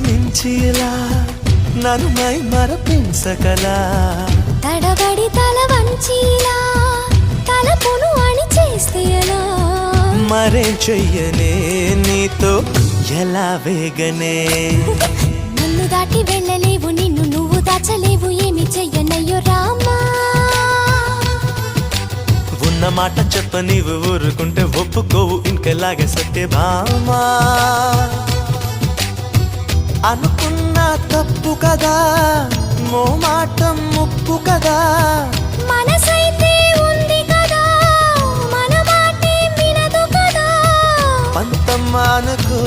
ప్రేమించేలా నన్ను మై మరపించగలా తడబడి తల వంచిలా తలపును అని చేస్తే ఎలా మరేం చెయ్యనే నీతో ఎలా వేగనే నన్ను దాటి వెళ్ళలేవు నిన్ను నువ్వు దాచలేవు ఏమి చెయ్యనయ్యో రామా ఉన్న మాట చెప్ప నీవు ఊరుకుంటే ఒప్పుకోవు ఇంకెలాగే సత్యభామా అనుకున్నా తప్పు కదా మోమాటం ముప్పు కదా మనసైతే ఉంది కదా మన మాటే వినదు కదా పంతం అనుకో